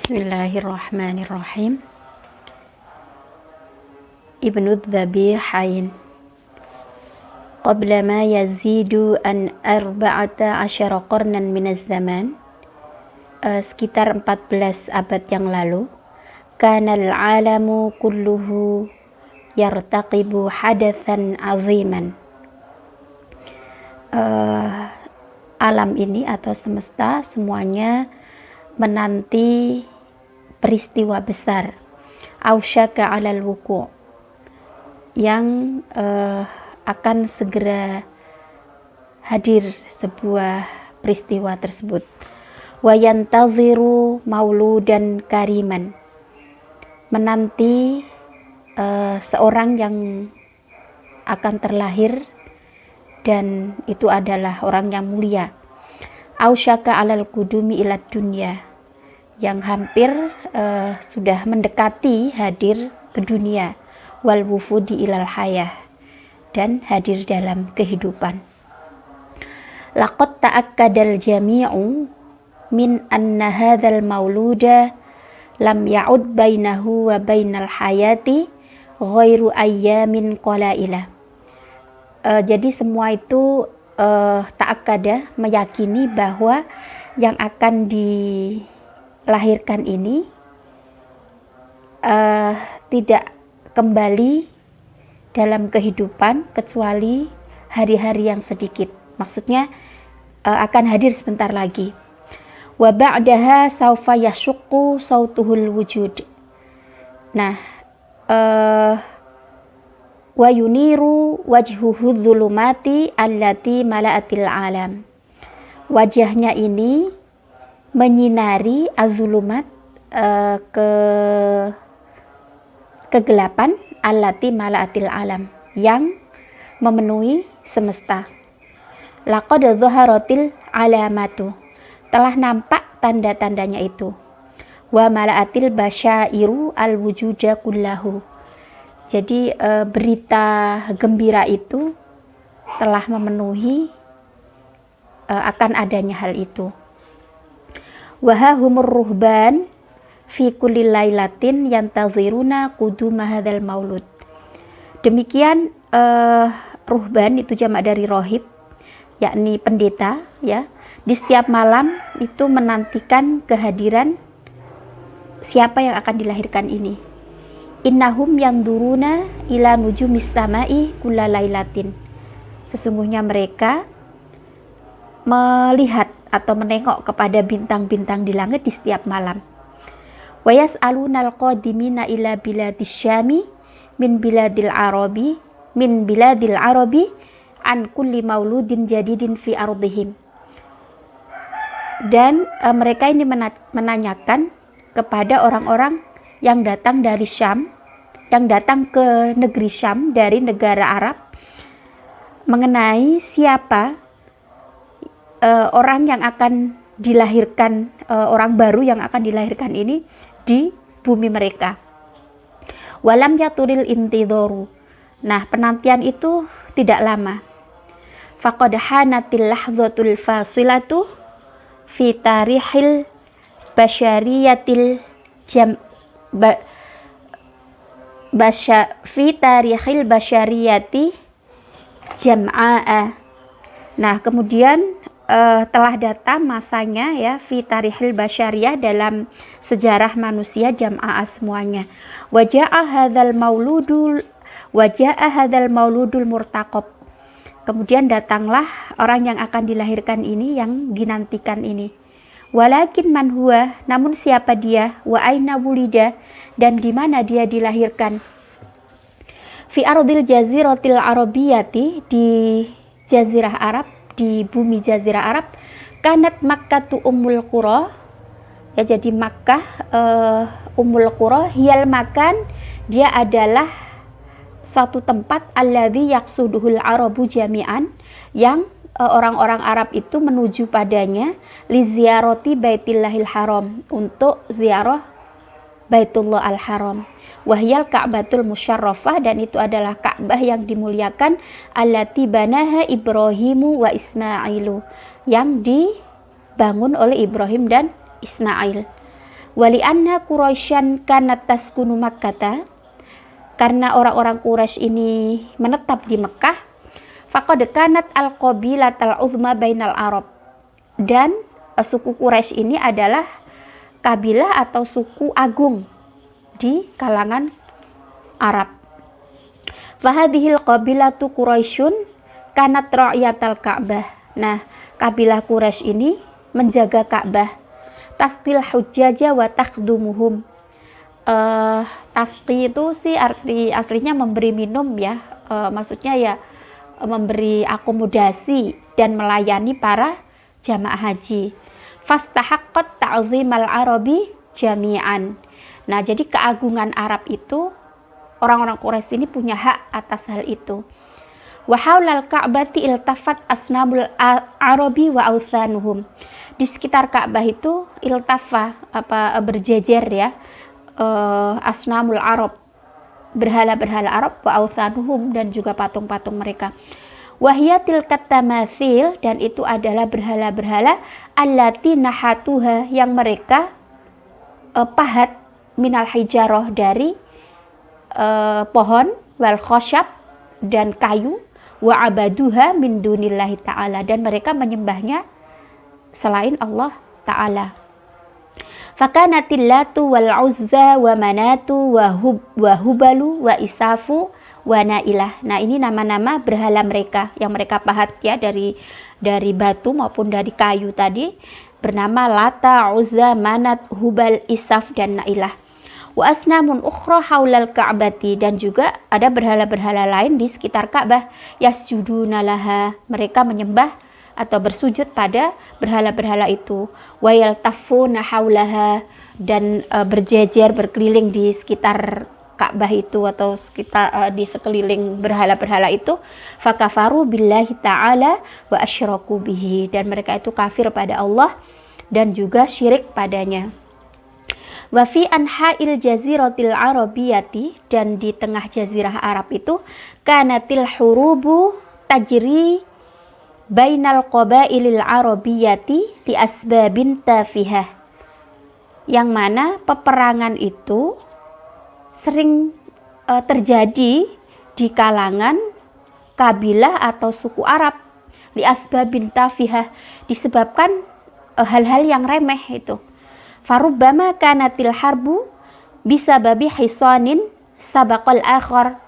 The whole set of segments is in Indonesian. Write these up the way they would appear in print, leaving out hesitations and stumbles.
Bismillahirrahmanirrahim. Ibnu Dzabihain qabla ma yazidu an arba'ata asyara qarnan minaz zaman, sekitar 14 abad yang lalu, kanal alamu kulluhu yartaqibu hadatsan aziman. Alam ini atau semesta semuanya menanti peristiwa besar, ausyaka alal wuku', yang akan segera hadir sebuah peristiwa tersebut. Wa yantaziru mauludan kariman, menanti seorang yang akan terlahir dan itu adalah orang yang mulia. Ausyaka alal kudumi ilad dunya, yang hampir sudah mendekati hadir ke dunia. Wal wufudi ilal hayah, dan hadir dalam kehidupan. Laqad ta'akkadal jami'u min anna hadzal mauluda lam ya'ud bainahu wa bainal hayati ghairu ayyamin qalailah. Jadi semua itu ta'akkada, meyakini bahwa yang akan dilahirkan ini tidak kembali dalam kehidupan kecuali hari-hari yang sedikit. Maksudnya akan hadir sebentar lagi. Wa ba'daha saufa yashuqqu sautuhul wujud. Nah, wa yuniru wajhuhu dzulumati allati mala'atil alam. Wajahnya ini menyinari az-zulumat, kegelapan, allati mala'atil alam, yang memenuhi semesta. Laqad dhaharatil alamatu, telah nampak tanda-tandanya itu. Wa mala'atil basyairu al-wujuda kullahu. Jadi berita gembira itu telah memenuhi akan adanya hal itu. Wa humur ruhban fi kulli lailatin yantaziruna quduma hadzal maulud. Demikian ruhban itu jamak dari rohib, yakni pendeta, ya. Di setiap malam itu menantikan kehadiran siapa yang akan dilahirkan ini. Innahum yanduruna ila nujumis samai kulla lailatin. Sesungguhnya mereka melihat atau menengok kepada bintang-bintang di langit di setiap malam. Wa yas'alunal qadimina ila biladis syami min biladil arabi an kulli mauludin jadidin fi ardihim. Dan mereka ini menanyakan kepada orang-orang yang datang dari Syam, yang datang ke negeri Syam dari negara Arab, mengenai siapa orang yang akan dilahirkan, orang baru yang akan dilahirkan ini di bumi mereka. Walam yaturil intidharu. Nah, penantian itu tidak lama. Faqad hanatil lahzatul fasilatu fi tarihil basyariyatil fi tarikhil basyariyati jam'a'a. Nah, kemudian telah datang masanya, ya, fi tarikhil basyariyah, dalam sejarah manusia, jam'a'a semuanya. Waja'a hadzal mauludul murtaqab. Kemudian datanglah orang yang akan dilahirkan ini, yang dinantikan ini. Walakin man huwa, namun siapa dia, wa aina wulida, dan di mana dia dilahirkan. Fi ardil jaziratil arabiyati, di jazirah Arab, di bumi jazirah Arab. Kanat Makkatu ummul qura, ya, jadi Makkah ummul qura, hiyal makan, dia adalah suatu tempat, alladzi yaqsuduhul arabu jami'an, yang orang-orang Arab itu menuju padanya, li ziyarati baitillahil haram, untuk ziarah Baitullah al-Haram. Wahyal Ka'batul Musyarrafah, dan itu adalah Ka'bah yang dimuliakan, allati banaha Ibrahimu wa Ismailu, yang dibangun oleh Ibrahim dan Ismail. Wali anna Quraisyan kanat taskunu Makkata, karena orang-orang Quraisy ini menetap di Mekah. Faqad kanat al-qabilatal uzma bainal Arab, dan suku Quraisy ini adalah kabilah atau suku agung di kalangan Arab. Fahadhil qabilatu Quraisyun kanat ra'iyatal Ka'bah. Nah, kabilah Quraisy ini menjaga Ka'bah. Tasqil hujjaja wa takhdumuhum. Tasqi itu sih arti aslinya memberi minum ya. Maksudnya ya memberi akomodasi dan melayani para jamaah haji. Fastahaqqat ta'zimal arabi jami'an. Nah, jadi keagungan Arab itu, orang-orang Quraisy ini punya hak atas hal itu. Wa haulal Ka'bati iltafat asnamul arabi wa awsanuhum. Di sekitar Ka'bah itu iltafa, berjejer ya, asnamul Arab, berhala-berhala Arab, wa awsanuhum, dan juga patung-patung mereka. Wahiyatil katamathil, dan itu adalah berhala-berhala allati nahatuha, yang mereka pahat minal hijarah, dari pohon, wal khosyab, dan kayu, wa abaduha min dunillahi ta'ala, dan mereka menyembahnya selain Allah Ta'ala. Fakanatil latu wal uzza wa manatu wa hubalu wa isafu wa nailah. Nah, ini nama-nama berhala mereka yang mereka pahat ya, dari batu maupun dari kayu tadi, bernama Lata, Uzza, Manat, Hubal, Isaf, dan Nailah. Wa asnamun ukhra haulal Ka'bati, dan juga ada berhala-berhala lain di sekitar Ka'bah. Yasjuduna laha, mereka menyembah atau bersujud pada berhala-berhala itu. Wa yaltafuna haulaha, dan berjejer, berkeliling di sekitar Ka'bah itu atau sekitar di sekeliling berhala-berhala itu. Fakafaru billahi ta'ala wa asyraku bihi, dan mereka itu kafir pada Allah dan juga syirik padanya. Wa fi anha'il jaziratil arabiyati, dan di tengah jazirah Arab itu, kanatil hurubu tajri bainal qabailil arabiyati li asbabin tafihah, yang mana peperangan itu sering terjadi di kalangan kabilah atau suku Arab, li asbabin tafihah, disebabkan hal-hal yang remeh itu. Farubbama kanatil harbu bisa babi hisanin sabaqal akhar,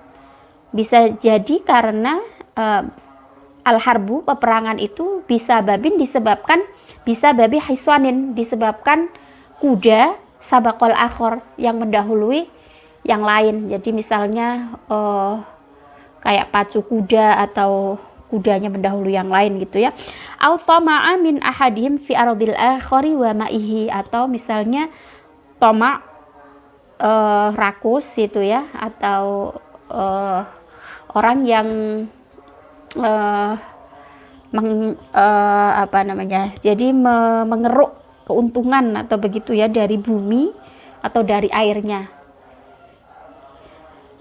bisa jadi karena al-harbu, peperangan itu, bisa babin, disebabkan, bisa babi hiswanin, disebabkan kuda, sabaqal akhar, yang mendahului yang lain. Jadi misalnya kayak pacu kuda atau kudanya mendahului yang lain gitu ya. Au tama'a min ahadihim fi ardil akhari wa ma'ihi, atau misalnya tama' rakus gitu ya, atau orang yang jadi mengeruk keuntungan atau begitu ya dari bumi atau dari airnya.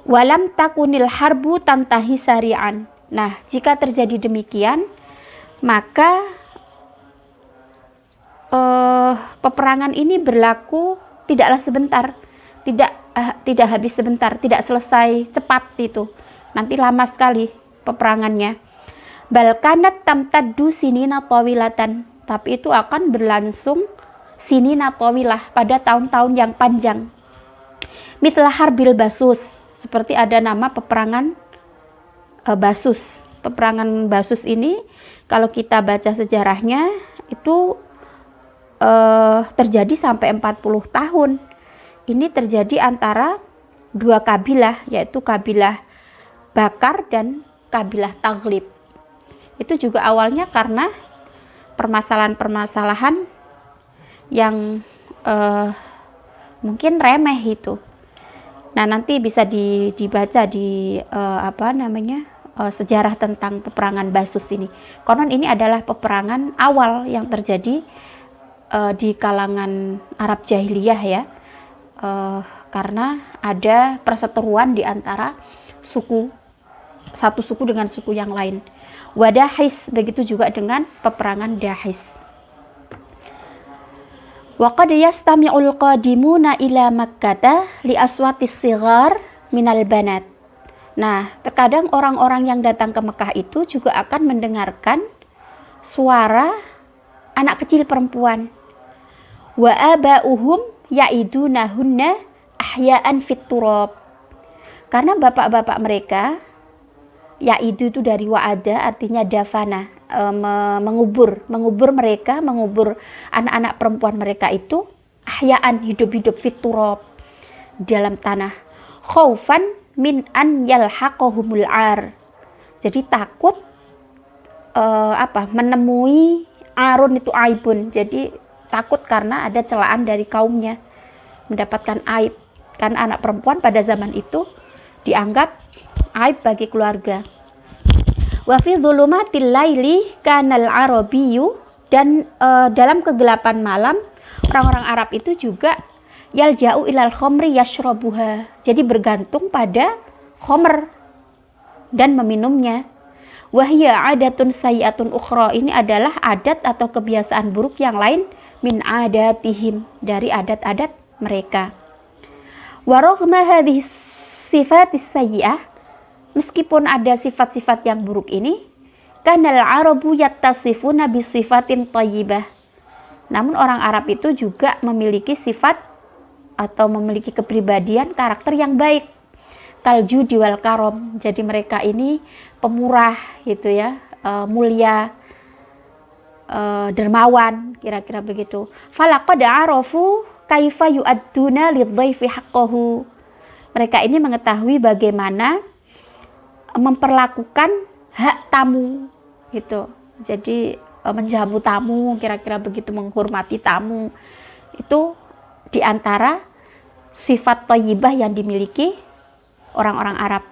Walam takunil harbu tantahi sari'an. Nah, jika terjadi demikian, maka peperangan ini berlaku tidaklah sebentar, tidak habis sebentar, tidak selesai cepat itu. Nanti lama sekali peperangannya. Balkanat tamtaddu sinina tawilatan, tapi itu akan berlangsung sinina tawilah, pada tahun-tahun yang panjang. Mitlah harbil basus, seperti ada nama peperangan Basus. Peperangan Basus ini kalau kita baca sejarahnya itu terjadi sampai 40 tahun. Ini terjadi antara dua kabilah, yaitu kabilah Bakar dan kabilah Taghlib. Itu juga awalnya karena permasalahan-permasalahan yang mungkin remeh itu. Nah, nanti bisa dibaca di sejarah tentang peperangan Basus ini. Konon ini adalah peperangan awal yang terjadi di kalangan Arab jahiliyah ya, karena ada perseteruan di antara satu suku dengan suku yang lain. Wadahis, begitu juga dengan peperangan Dahis. Wa qad yastami'ul qadimuna ila Makkah li aswatis sighar minal banat. Nah, terkadang orang-orang yang datang ke Mekah itu juga akan mendengarkan suara anak kecil perempuan. Wa aba'uhum ya'idunahunna ahya'an fit turab. Karena bapak-bapak mereka, ya'idu itu dari wa'ada, artinya dafana, mengubur mereka, mengubur anak-anak perempuan mereka itu ahya'an, hidup-hidup fit turab, dalam tanah. Khaufan min an yalhaqahumul ar. Jadi takut menemui arun itu aibun. Jadi takut karena ada celaan dari kaumnya, mendapatkan aib. Karena anak perempuan pada zaman itu dianggap aib bagi keluarga. Wa fi dhulumatil laili kanal arabiyyu, dan dalam kegelapan malam orang-orang Arab itu juga yalja'u ilal khomri yashrabuha, jadi bergantung pada khomer dan meminumnya. Wahya adatun sayyi'atun ukhra, ini adalah adat atau kebiasaan buruk yang lain, min adatihim, dari adat-adat mereka. Wa raghma hadhihi sifatis sayyi'ah, meskipun ada sifat-sifat yang buruk ini, kanal arabu yattasifuna bisifatin thayyibah, namun orang Arab itu juga memiliki sifat atau memiliki kepribadian karakter yang baik, kaljudi wal karom, jadi mereka ini pemurah gitu ya, mulia, dermawan, kira-kira begitu. Falaqad arafu kaifa yu'adduna lidhaifi haqqahu, mereka ini mengetahui bagaimana memperlakukan hak tamu gitu. Jadi menjamu tamu, kira-kira begitu, menghormati tamu. Itu diantara sifat thayyibah yang dimiliki orang-orang Arab.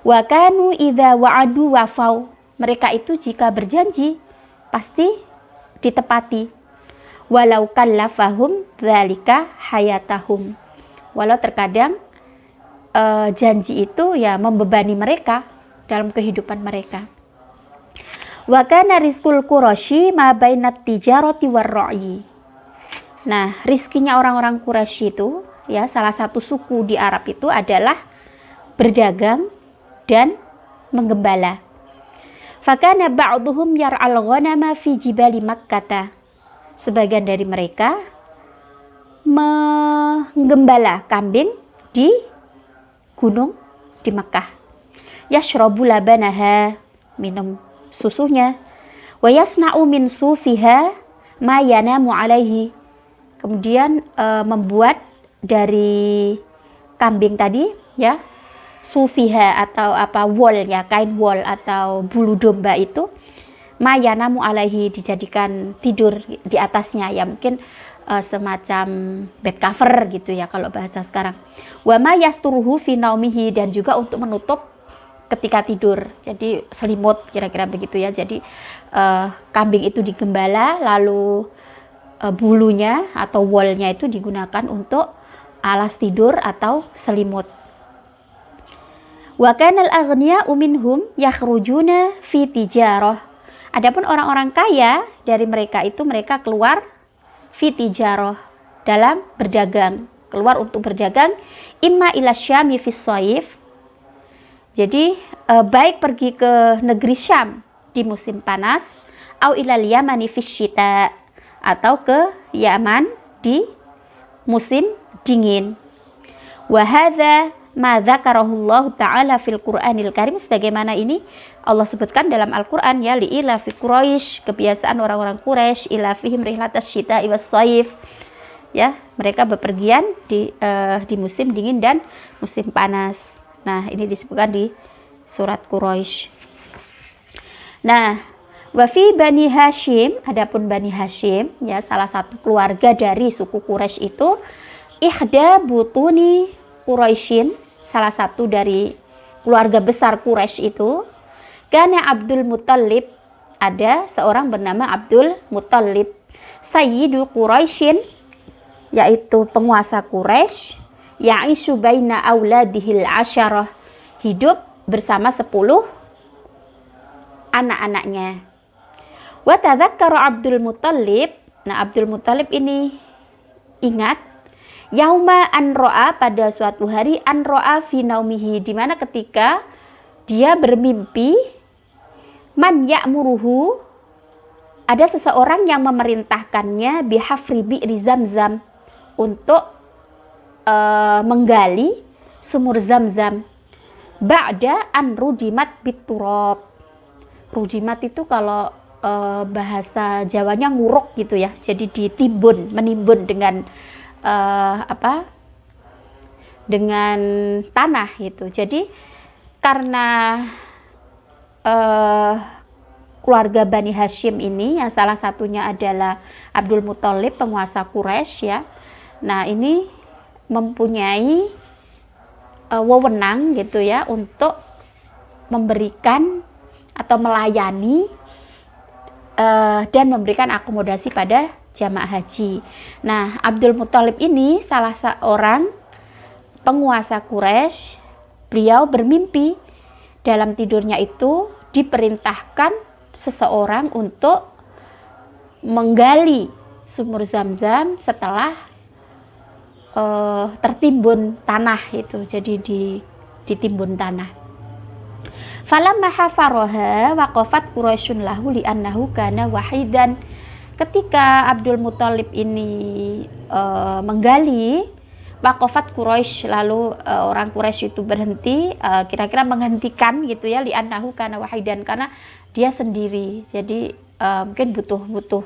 Wa kanu idza wa'adu wafau, mereka itu jika berjanji pasti ditepati. Walau kallafahum dzalika hayatahum, walau terkadang janji itu ya membebani mereka dalam kehidupan mereka. Wa kana rizqul Quraisy ma bainat tijarati war-ra'i. Nah, rizkinya orang-orang Quraisy itu ya, salah satu suku di Arab itu adalah berdagang dan menggembala. Fakana ba'dhum yar'al ghanama fi jibali Makkah. Sebagian dari mereka menggembala kambing di gunung di Makkah. Yashrabu labanaha, minum susunya. Wa yasna'u min sufiha ma yanamu alaihi, kemudian membuat dari kambing tadi ya, sufiha atau wol ya, kain wol atau bulu domba itu, ma yanamu alaihi, dijadikan tidur di atasnya ya, mungkin semacam bed cover gitu ya kalau bahasa sekarang. Wa ma yasturuhu fi naumihi, dan juga untuk menutup ketika tidur, jadi selimut, kira-kira begitu ya. Jadi kambing itu digembala, lalu bulunya atau wolnya itu digunakan untuk alas tidur atau selimut. Wa kanal aghniya'u minhum yakhrujuna fi tijarah, adapun orang-orang kaya dari mereka itu mereka keluar fi tijarah, dalam berdagang, keluar untuk berdagang, imma ila syami fis shaif, jadi baik pergi ke negeri Syam di musim panas, au ilal yamani fis syita, atau ke Yaman di musim dingin. Wa hadza ma dzakarahullahu ta'ala fil Qur'anil Karim, sebagaimana ini Allah sebutkan dalam Al-Qur'an ya, li ila fi Quraisy, kebiasaan orang-orang Quraisy, ila fihim rihlatas syita'i was shaif, ya, mereka bepergian di musim dingin dan musim panas. Nah, ini disebutkan di surat Quraisy. Nah, wa fi Bani Hashim, adapun Bani Hashim ya, salah satu keluarga dari suku Quraisy itu, ihda butuni Quraisyin, salah satu dari keluarga besar Quraisy itu, kana Abdul Muttalib, ada seorang bernama Abdul Muttalib, sayyidu Quraisyin, yaitu penguasa Quraisy, ya'ishu baina auladihil asyarah, hidup bersama 10 anak-anaknya. Wa tadzakkara Abdul Muttalib, nah Abdul Muttalib ini ingat yauma an ro'a, pada suatu hari, an ro'a fi naumihi, di mana ketika dia bermimpi, man ya'muruhu, ada seseorang yang memerintahkannya bihafri bi'ri Zamzam, untuk menggali sumur Zamzam, ba'da an rujimat biturab. Rujimat itu kalau bahasa Jawanya nguruk gitu ya, jadi ditimbun, menimbun dengan dengan tanah gitu. Jadi karena keluarga Bani Hashim ini, yang salah satunya adalah Abdul Muthalib, penguasa Quraisy ya. Nah, ini mempunyai wewenang gitu ya untuk memberikan atau melayani dan memberikan akomodasi pada jamaah haji. Nah, Abdul Muthalib ini salah seorang penguasa Quraisy. Beliau bermimpi, dalam tidurnya itu diperintahkan seseorang untuk menggali sumur Zamzam setelah tertimbun tanah itu, jadi ditimbun tanah. Falamma hafaroha waqafat Quraisyun lahu li'annahu kana wahidan. Ketika Abdul Muthalib ini menggali, waqafat Quraisy, lalu orang Quraisy itu berhenti, kira-kira menghentikan gitu ya, li'annahu kana wahidan, karena dia sendiri, jadi mungkin butuh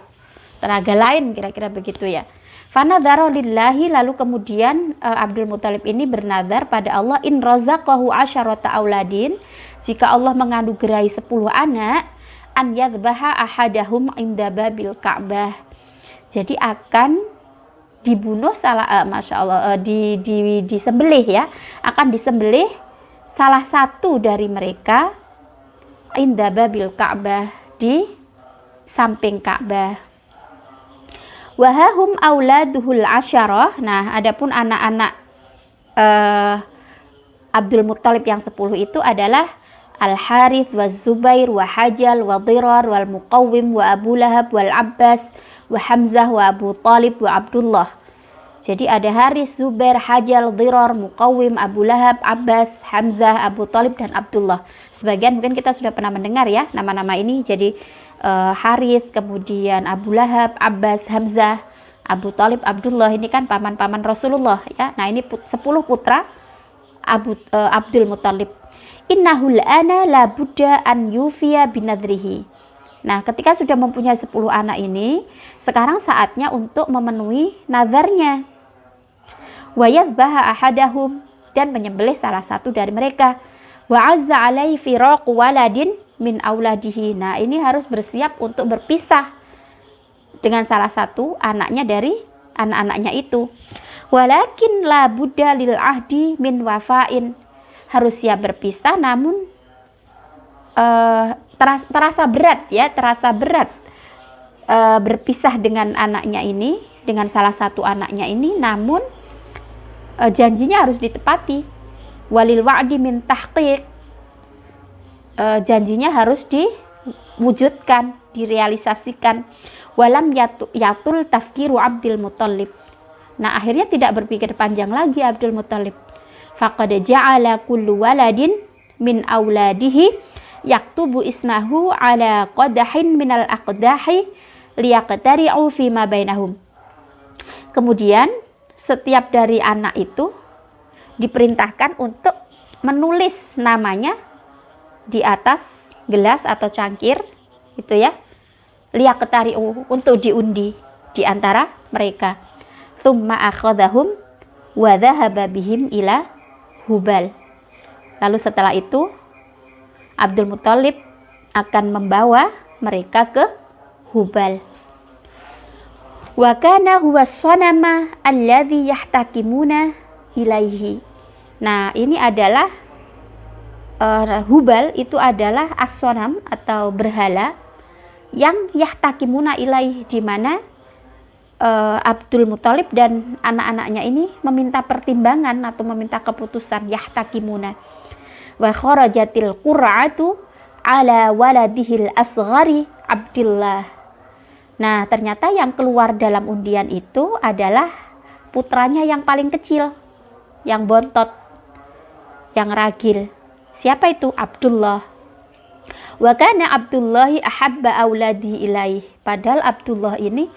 tenaga lain, kira-kira begitu ya. Fanadhara lillahi, lalu kemudian Abdul Muthalib ini bernadar pada Allah, in razaqahu asyarata auladin, jika Allah menganugerahi 10 anak, an yadhbaha ahadahum inda babil Ka'bah, jadi akan dibunuh Masya Allah, disembelih ya, akan disembelih salah satu dari mereka inda babil Ka'bah, di samping Ka'bah. Wahahum auladuhul asyarah. Nah, adapun anak-anak Abdul Muthalib yang 10 itu adalah Al-Harith wa Zubair wa Hajal wa Dirar wal Muqawwim wa Abu Lahab wal Abbas wa Hamzah wa Abu Talib wa Abdullah. Jadi ada Harith, Zubair, Hajal, Dirar, Muqawwim, Abu Lahab, Abbas, Hamzah, Abu Talib, dan Abdullah. Sebagian mungkin kita sudah pernah mendengar ya nama-nama ini. Jadi Harith, kemudian Abu Lahab, Abbas, Hamzah, Abu Talib, Abdullah, ini kan paman-paman Rasulullah ya. Nah, ini 10 putra Abdul Muthalib. Innahul ana la budda an yufiya binadrihi. Nah, ketika sudah mempunyai 10 anak ini, sekarang saatnya untuk memenuhi nazarnya. Wa yadhbaha ahadahum, dan menyembelih salah satu dari mereka. Wa azza alaihi firaqu waladin min auladihi. Nah, ini harus bersiap untuk berpisah dengan salah satu anaknya dari anak-anaknya itu. Walakin la budda lil ahdi min wafain. Harus siap berpisah, namun terasa berat berpisah dengan anaknya ini, dengan salah satu anaknya ini, namun janjinya harus ditepati. Walil wa'di min tahqiq, janjinya harus diwujudkan, direalisasikan. Walam yatul tafkiru Abdul Muthalib. Nah, akhirnya tidak berpikir panjang lagi Abdul Muthalib. Faqad ja'ala kullu waladin min auladihi yaktubu ismahu ala qadahin minal aqdahi liyaqtari'u fima bainahum. Kemudian setiap dari anak itu diperintahkan untuk menulis namanya di atas gelas atau cangkir itu ya, liyaqtari'u, untuk diundi di antara mereka. Tsumma akhadhahum wa dhahaba bihim ila Hubal. Lalu setelah itu Abdul Muthalib akan membawa mereka ke Hubal. Wa kana huwa as-sanama alladhi yahtakimuna ilaihi. Nah, ini adalah Hubal itu adalah as-sanam atau berhala yang yahtakimuna ilaihi, di mana Abdul Muthalib dan anak-anaknya ini meminta pertimbangan atau meminta keputusan, yahtakimuna. Wa kharajatil qur'atu ala waladihil asghari Abdullah. Nah, ternyata yang keluar dalam undian itu adalah putranya yang paling kecil, yang bontot, yang ragil. Siapa itu? Abdullah. Wa kana Abdullahi ahabba auladihi ilaih. Padahal Abdullah ini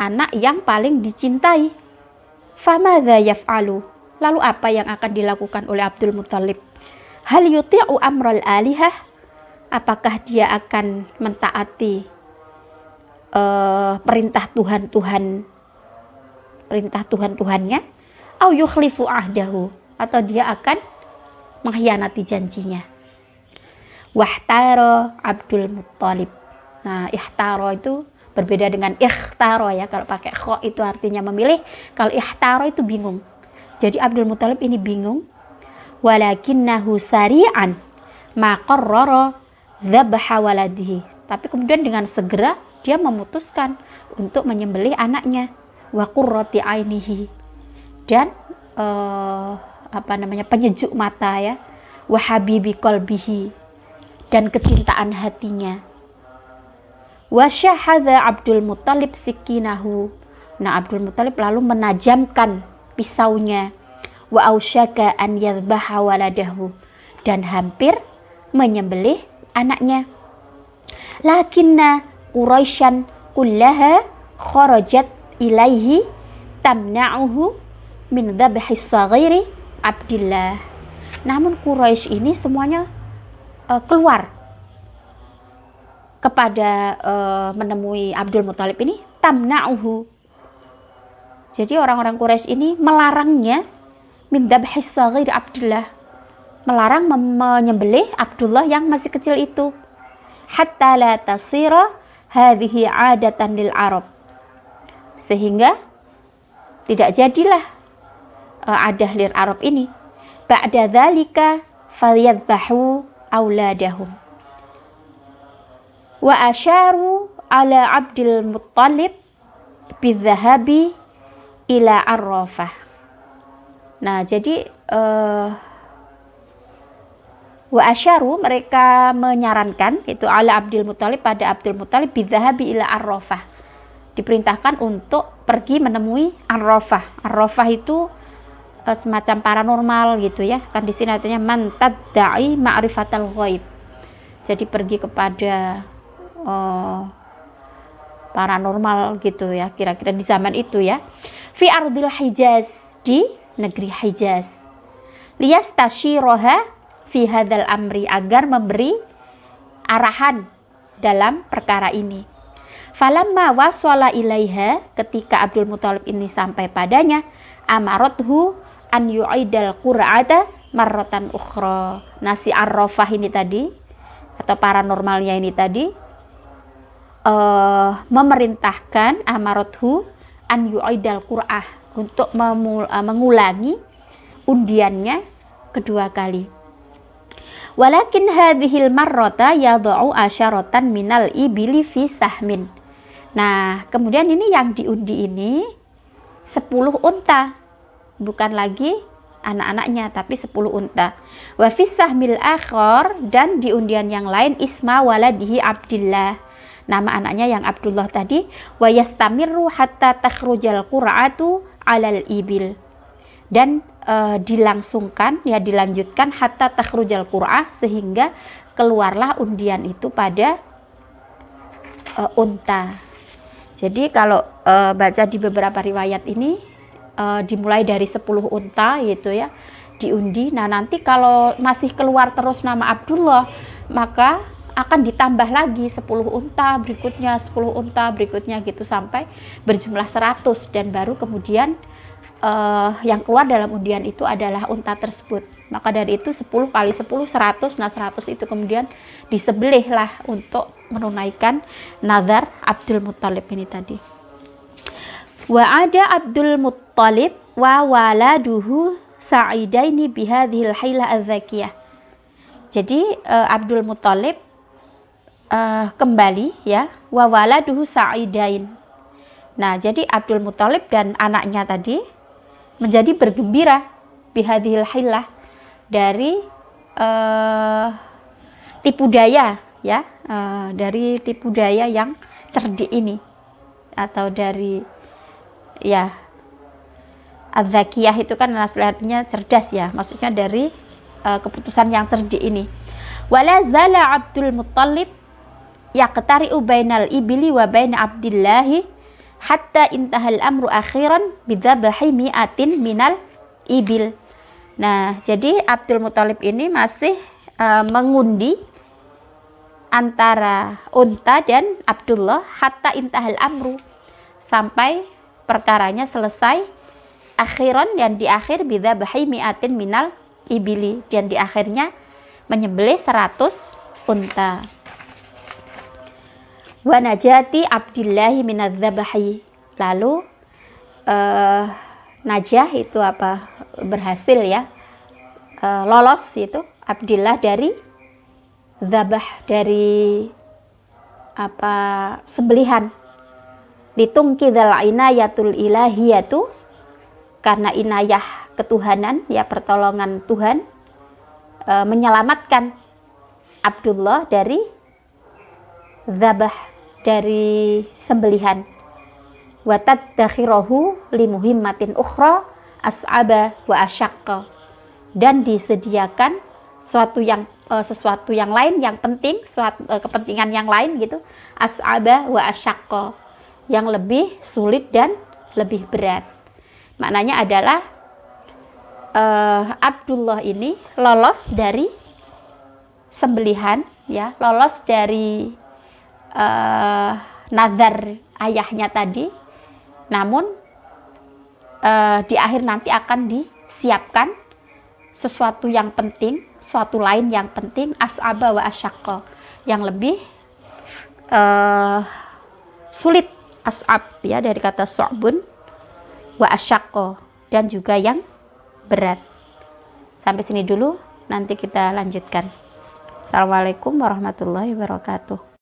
anak yang paling dicintai. Famadza yaf'alu? Lalu apa yang akan dilakukan oleh Abdul Muthalib? Hal yuti'u amral alihah? Apakah dia akan mentaati perintah Tuhan-Tuhannya? Au yukhlifu ahdahu? Atau dia akan mengkhianati janjinya? Wahtaro Abdul Muthalib. Nah, ihtaro itu berbeda dengan ikhtaro ya. Kalau pakai kho itu artinya memilih, kalau ihtaro itu bingung. Jadi Abdul Muthalib ini bingung. Walakinnahu sari'an ma qarrara dzabha waladihi. Tapi kemudian dengan segera dia memutuskan untuk menyembelih anaknya. Wa qurrati ainihi. Dan penyejuk mata ya. Wa habibi qalbihi. Dan kecintaan hatinya. Wa syahadza Abdul Muthalib sikinahu. Nah, Abdul Muthalib lalu menajamkan pisaunya. Wa ausyaka an yadhbaha waladahu. Dan hampir menyembelih anaknya. Lakinna Quraisyan kullaha kharajat ilaihi tamna'uhu min dzabhi saghiri Abdillah. Namun Quraisy ini semuanya keluar kepada menemui Abdul Muthalib ini, tamna'uhu. Jadi orang-orang Quraisy ini melarangnya min dzabhi saghiri Abdillah, melarang menyembelih Abdullah yang masih kecil itu. Hatta la tasira hadhihi 'adatan lil Arab. Sehingga tidak jadilah adah lil Arab ini. Ba'da dzalika falyadhbahu auladahum. Wa asyaru ala Abdul Muthalib bidhahabi ila Arrafah. Nah, jadi wa asyaru, mereka menyarankan itu ala Abdul Muthalib, pada Abdul Muthalib bidhahabi ila Arrafah. Diperintahkan untuk pergi menemui Arrafah. Arrafah itu semacam paranormal gitu ya. Kan di sini artinya man tadda'i ma'rifatal ghaib. Jadi pergi kepada paranormal gitu ya, kira-kira di zaman itu ya. Fi ardil Hijaz, di negeri Hijaz. Liyastashiroha fi hadzal amri, agar memberi arahan dalam perkara ini. Falamma wasala ilaiha, ketika Abdul Muthalib ini sampai padanya, amarathu an yu'idal qur'ata marratan ukhra. Nasi Arrafah ini tadi, atau paranormalnya ini tadi, memerintahkan amarathu an yu'idal qur'ah, untuk mengulangi undiannya kedua kali. Walakin hadhil marrata yad'u asyaratan minal ibili fi sahmin. Nah, kemudian ini yang diundi ini 10 unta. Bukan lagi anak-anaknya, tapi 10 unta. Wa fi sahmil akhar, dan di undian yang lain isma waladihi Abdillah, nama anaknya yang Abdullah tadi. Wa yastamirru hatta takhrujal qur'atu 'alal ibil. Dan dilangsungkan ya, dilanjutkan hatta takhrujal qur'ah, sehingga keluarlah undian itu pada unta. Jadi kalau baca di beberapa riwayat ini dimulai dari 10 unta gitu ya, diundi. Nah, nanti kalau masih keluar terus nama Abdullah, maka akan ditambah lagi 10 unta berikutnya, 10 unta berikutnya gitu, sampai berjumlah 100. Dan baru kemudian yang keluar dalam undian itu adalah unta tersebut. Maka dari itu 10 kali 10 100. Nah, 100 itu kemudian disembelihlah untuk menunaikan nazar Abdul Muthalib ini tadi. Wa ada Abdul Muthalib wa waladuhu sa'idaini bihadhil hailah az-zakiyah. Jadi Abdul Muthalib kembali ya, wa waladuhu sa'idain. Nah, jadi Abdul Muthalib dan anaknya tadi menjadi bergembira bihadhil hailah, dari tipu daya ya, dari tipu daya yang cerdik ini, atau dari ya Az-zakiyah itu kan artinya cerdas ya, maksudnya dari keputusan yang cerdik ini. Wala zala Abdul Muttalib yaqtari'u bainal ibli wa bain Abdillahi hatta intahal amru akhiran bidzabahi mi'atin minal ibil. Nah, jadi Abdul Muttalib ini masih mengundi antara unta dan Abdullah hatta intahal amru, sampai perkaranya selesai, akhiran yang di akhir bidzabahi mi'atin minal ibili, dan di akhirnya menyembelih 100 unta. Wa najati Abdillahi minadzabahi, lalu najah itu apa, berhasil ya, lolos itu Abdillah dari zabah, dari apa, sembelihan. Litungkidzal inayatul ilahiyatu, karena inayah ketuhanan ya, pertolongan Tuhan menyelamatkan Abdullah dari zabah, dari sembelihan. Wa tadakhirahu limuhimmatin ukhra as'aba wa asyaqqa, dan disediakan sesuatu yang lain yang penting, kepentingan yang lain gitu, as'aba wa asyaqqa, yang lebih sulit dan lebih berat. Maknanya adalah Abdullah ini lolos dari sembelihan ya, lolos dari nazar ayahnya tadi, namun di akhir nanti akan disiapkan sesuatu yang penting, suatu lain yang penting, as'aba wa asyaqqa, yang lebih sulit, as'ab ya dari kata su'bun, wa asyaqqa, dan juga yang berat. Sampai sini dulu, nanti kita lanjutkan. Assalamualaikum warahmatullahi wabarakatuh.